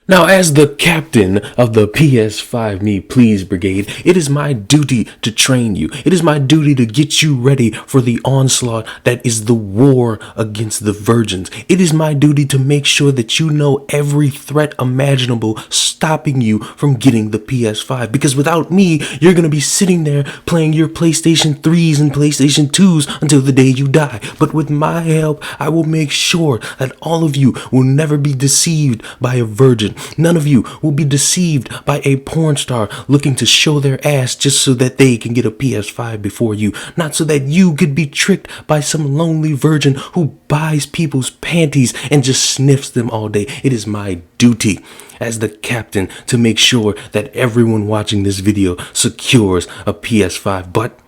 Now, as the captain of the PS5 Me Please Brigade, it is my duty to train you. It is my duty to get you ready for the onslaught that is the war against the virgins. It is my duty to make sure that you know every threat imaginable stopping you from getting the PS5. Because without me, you're going to be sitting there playing your PlayStation 3s and PlayStation 2s until the day you die. But with my help, I will make sure that all of you will never be deceived by a virgin. None of you will be deceived by a porn star looking to show their ass just so that they can get a PS5 before you. Not so that you could be tricked by some lonely virgin who buys people's panties and just sniffs them all day. It is my duty as the captain to make sure that everyone watching this video secures a PS5. But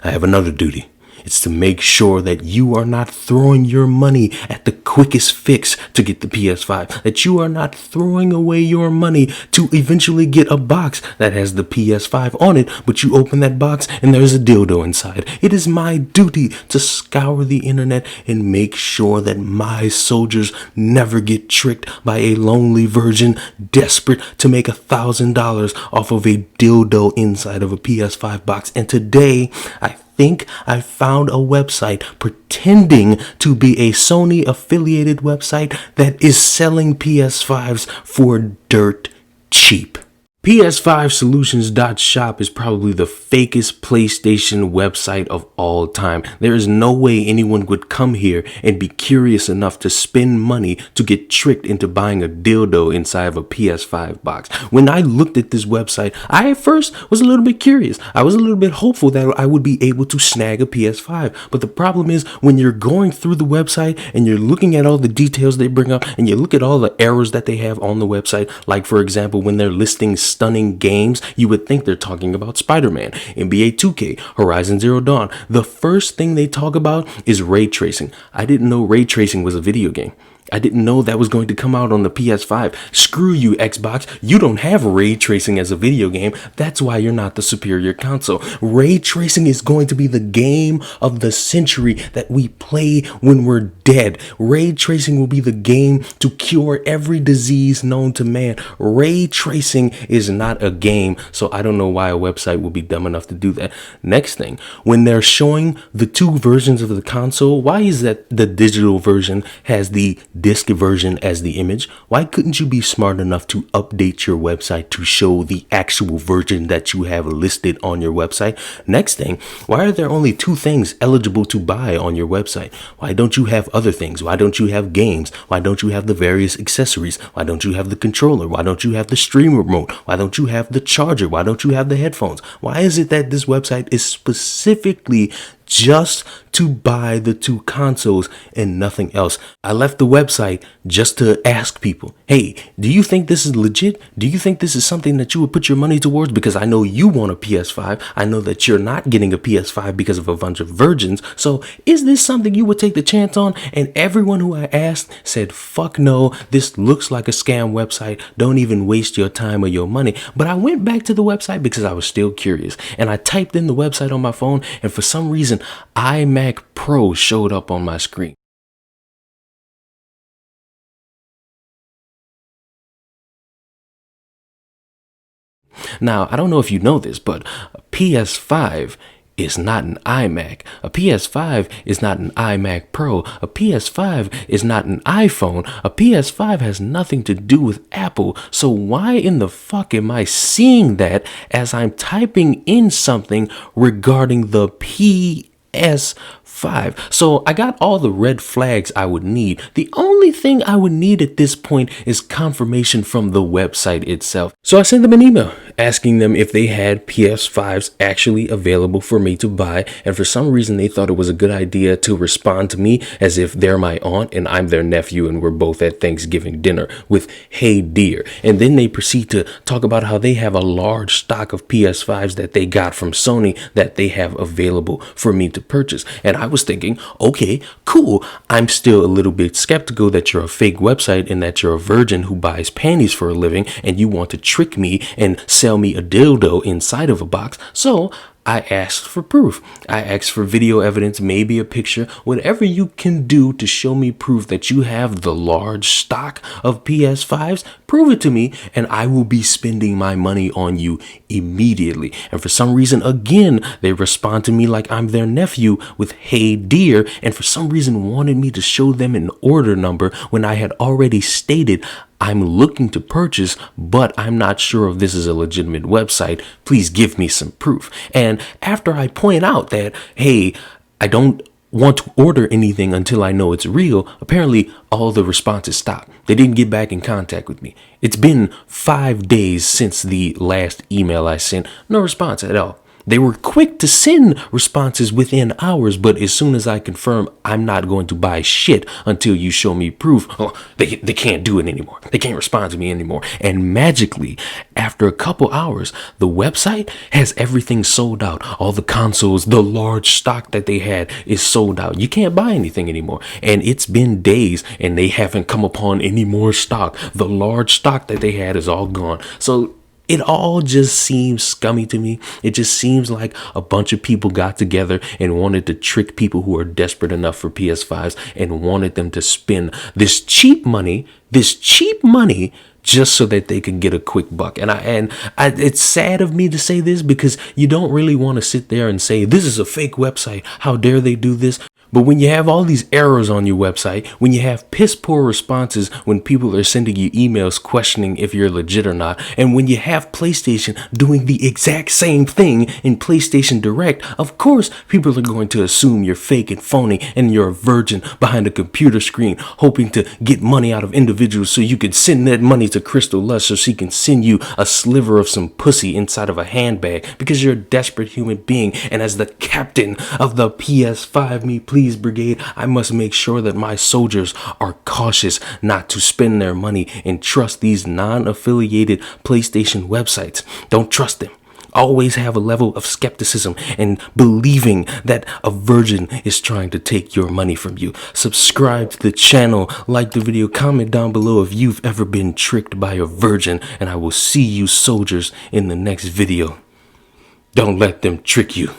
I have another duty. It's to make sure that you are not throwing your money at the quickest fix to get the PS5. That you are not throwing away your money to eventually get a box that has the PS5 on it, but you open that box and there's a dildo inside. It is my duty to scour the internet and make sure that my soldiers never get tricked by a lonely virgin desperate to make $1,000 off of a dildo inside of a PS5 box. And today, I think I found a website pretending to be a Sony affiliated website that is selling PS5s for dirt cheap. PS5solutions.shop is probably the fakest PlayStation website of all time. There is no way anyone would come here and be curious enough to spend money to get tricked into buying a dildo inside of a PS5 box. When I looked at this website, I at first was a little bit curious. I was a little bit hopeful that I would be able to snag a PS5. But the problem is when you're going through the website and you're looking at all the details they bring up and you look at all the errors that they have on the website, like for example, when they're listing stunning games, you would think they're talking about Spider-Man, NBA 2K, Horizon Zero Dawn. The first thing they talk about is ray tracing. I didn't know ray tracing was a video game. I didn't know that was going to come out on the PS5. Screw you, Xbox. You don't have ray tracing as a video game. That's why you're not the superior console. Ray tracing is going to be the game of the century that we play when we're dead. Ray tracing will be the game to cure every disease known to man. Ray tracing is not a game, so I don't know why a website would be dumb enough to do that. Next thing, when they're showing the two versions of the console, why is that the digital version has the disc version as the image? Why couldn't you be smart enough to update your website to show the actual version that you have listed on your website? Next thing, why are there only two things eligible to buy on your website? Why don't you have other things? Why don't you have games? Why don't you have the various accessories? Why don't you have the controller? Why don't you have the stream remote? Why don't you have the charger? Why don't you have the headphones? Why is it that this website is specifically just to buy the two consoles and nothing else? I left the website just to ask people, hey, do you think this is legit? Do you think this is something that you would put your money towards? Because I know you want a PS5. I know that you're not getting a PS5 because of a bunch of virgins. So is this something you would take the chance on? And everyone who I asked said, fuck no, this looks like a scam website. Don't even waste your time or your money. But I went back to the website because I was still curious. And I typed in the website on my phone, and for some reason, iMac Pro showed up on my screen. Now, I don't know if you know this, but a PS5 is not an iMac. A PS5 is not an iMac Pro. A PS5 is not an iPhone. A PS5 has nothing to do with Apple. So why in the fuck am I seeing that as I'm typing in something regarding the PS5? So I got all the red flags I would need. The only thing I would need at this point is confirmation from the website itself. So I sent them an email asking them if they had PS5s actually available for me to buy, and for some reason they thought it was a good idea to respond to me as if they're my aunt and I'm their nephew and we're both at Thanksgiving dinner with "Hey dear," and then they proceed to talk about how they have a large stock of PS5s that they got from Sony that they have available for me to purchase. And I was thinking, okay, cool. I'm still a little bit skeptical that you're a fake website and that you're a virgin who buys panties for a living and you want to trick me and sell me a dildo inside of a box. So I asked for proof. I asked for video evidence, maybe a picture, whatever you can do to show me proof that you have the large stock of PS5s. Prove it to me, and I will be spending my money on you immediately. And for some reason, again, they respond to me like I'm their nephew with "Hey dear," and for some reason wanted me to show them an order number when I had already stated I'm looking to purchase, but I'm not sure if this is a legitimate website. Please give me some proof. And after I point out that, hey, I don't want to order anything until I know it's real, apparently all the responses stopped. They didn't get back in contact with me. It's been 5 days since the last email I sent. No response at all. They were quick to send responses within hours, but as soon as I confirm I'm not going to buy shit until you show me proof, they can't do it anymore. They can't respond to me anymore. And magically, after a couple hours, the website has everything sold out. All the consoles, the large stock that they had is sold out. You can't buy anything anymore. And it's been days and they haven't come upon any more stock. The large stock that they had is all gone. So it all just seems scummy to me. It just seems like a bunch of people got together and wanted to trick people who are desperate enough for PS5s and wanted them to spend this cheap money just so that they can get a quick buck. And it's sad of me to say this because you don't really want to sit there and say, this is a fake website. How dare they do this? But when you have all these errors on your website, when you have piss poor responses when people are sending you emails questioning if you're legit or not, and when you have PlayStation doing the exact same thing in PlayStation Direct, of course people are going to assume you're fake and phony and you're a virgin behind a computer screen hoping to get money out of individuals so you could send that money to Crystal Lush so she can send you a sliver of some pussy inside of a handbag because you're a desperate human being. And as the captain of the PS5 Me Please Brigade, I must make sure that my soldiers are cautious not to spend their money and trust these non-affiliated PlayStation websites. Don't trust them. Always have a level of skepticism and believing that a virgin is trying to take your money from you. Subscribe to the channel, like the video, comment down below if you've ever been tricked by a virgin, and I will see you soldiers in the next video. Don't let them trick you.